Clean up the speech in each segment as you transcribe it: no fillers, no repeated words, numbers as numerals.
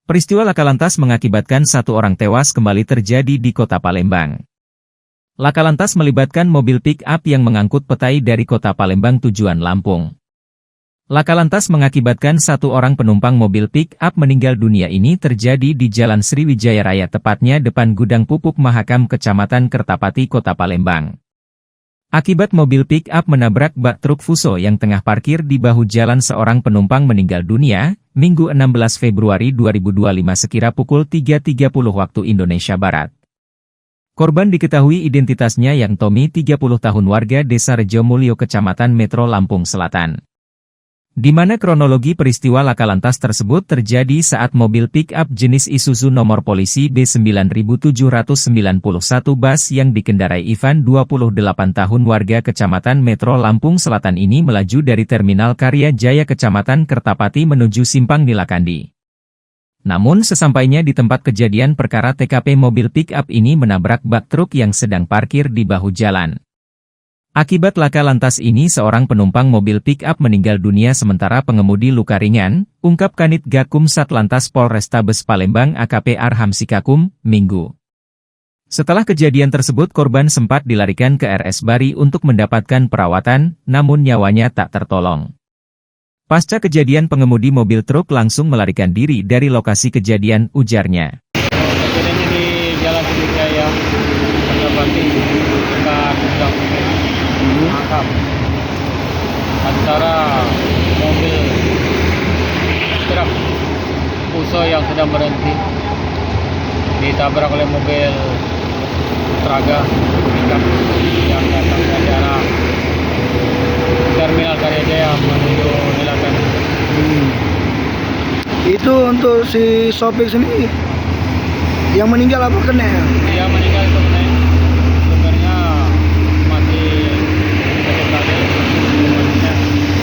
Peristiwa laka lantas mengakibatkan satu orang tewas kembali terjadi di kota Palembang. Laka lantas melibatkan mobil pick-up yang mengangkut petai dari kota Palembang tujuan Lampung. Laka lantas mengakibatkan satu orang penumpang mobil pick-up meninggal dunia ini terjadi di Jalan Sriwijaya Raya tepatnya depan Gudang Pupuk Mahakam Kecamatan Kertapati Kota Palembang. Akibat mobil pick-up menabrak bak truk Fuso yang tengah parkir di bahu jalan, seorang penumpang meninggal dunia, Minggu 16 Februari 2025 sekira pukul 3.30 waktu Indonesia Barat. Korban diketahui identitasnya yang Tommy 30 tahun warga Desa Rejomulyo Kecamatan Metro Lampung Selatan. Di mana kronologi peristiwa laka lantas tersebut terjadi saat mobil pick-up jenis Isuzu nomor polisi B9791 bus yang dikendarai Ivan 28 tahun warga Kecamatan Metro Lampung Selatan ini melaju dari Terminal Karya Jaya Kecamatan Kertapati menuju Simpang Nilakandi. Namun sesampainya di tempat kejadian perkara TKP, mobil pick-up ini menabrak bak truk yang sedang parkir di bahu jalan. Akibat laka lantas ini seorang penumpang mobil pick-up meninggal dunia sementara pengemudi luka ringan, ungkap Kanit Gakum Satlantas Polrestabes Palembang AKP Arham Sikakum, Minggu. Setelah kejadian tersebut korban sempat dilarikan ke RS Bari untuk mendapatkan perawatan, namun nyawanya tak tertolong. Pasca kejadian pengemudi mobil truk langsung melarikan diri dari lokasi kejadian, ujarnya. Kejadiannya di Jalan Sriwijaya, Kertapati, dekat Gudang Mahakam. Antara mobil truk Fuso yang sedang berhenti ditabrak oleh mobil Traga yang datang dari arah Terminal Karya Jaya menuju Nilakandi. Itu untuk si sopir sendiri yang meninggal apa kena? Dia meninggal itu kena. Sopirnya masih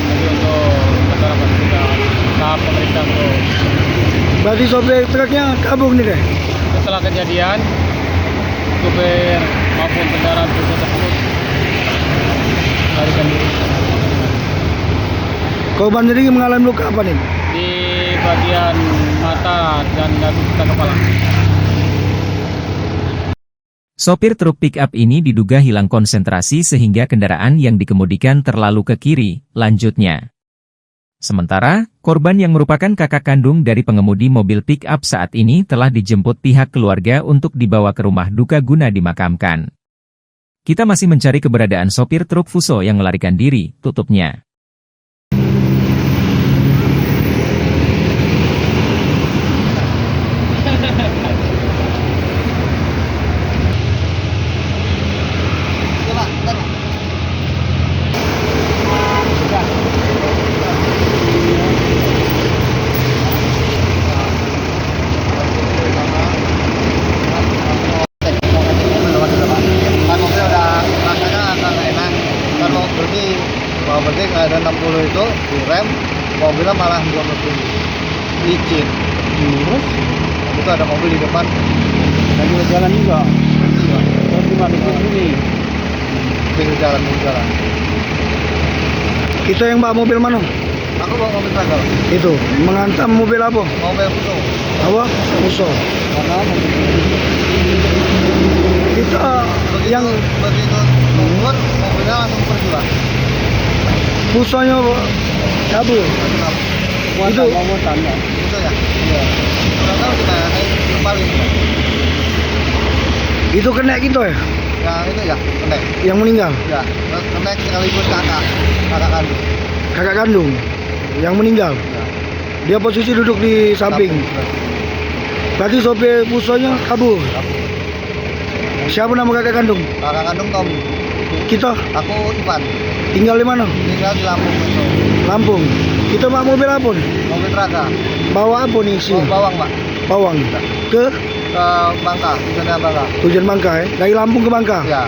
tadi untuk keterangan kita tahap pemeriksaan tuh. Berarti sopir truknya kabur nih deh? Setelah kejadian, sopir maupun kendaraan tersebut larikan diri. Korban sendiri mengalami luka apa nih? Di bagian mata dan kita kepala. Sopir truk pick-up ini diduga hilang konsentrasi sehingga kendaraan yang dikemudikan terlalu ke kiri, lanjutnya. Sementara, korban yang merupakan kakak kandung dari pengemudi mobil pick-up saat ini telah dijemput pihak keluarga untuk dibawa ke rumah duka guna dimakamkan. Kita masih mencari keberadaan sopir truk Fuso yang melarikan diri, tutupnya. Mau berhenti ada 60 itu direm, mobilnya malah belum lebih licin. Terus Itu ada mobil di depan lagi berjalan juga. berhenti, Pak. Terus gimana ini? Pinggir jalan. Itu yang bawa mobil mana? Aku bawa mobil travel, Itu menghantam mobil apa? mobil Fuso. Apa? Fuso. Karena Kita yang begitu nungguan mobilnya langsung pergi, Pak. Fusonya kabur. Itu Mau tanya. Itu ya. Iya. Udah tahu kita paling itu kena gitu ya? yang itu ya kena. Yang meninggal? Ya, kena sekaligus kakak kandung. Kakak kandung yang meninggal. Ya. Dia posisi duduk di samping. Berarti sopir Fusonya kabur. Siapa nama kakak kandung? Kakak kandung Tommy. Kita Aku Ivan. tinggal di mana? Tinggal di Lampung itu. Lampung. Kita bawa mobil apa nih? Mobil Traga. Bawa apa nih sih? Mau bawang, Pak. Bawang. Ke Ke Bangka, tujuan Bangka. Tujuan Bangka ya? Dari Lampung ke Bangka? Ya.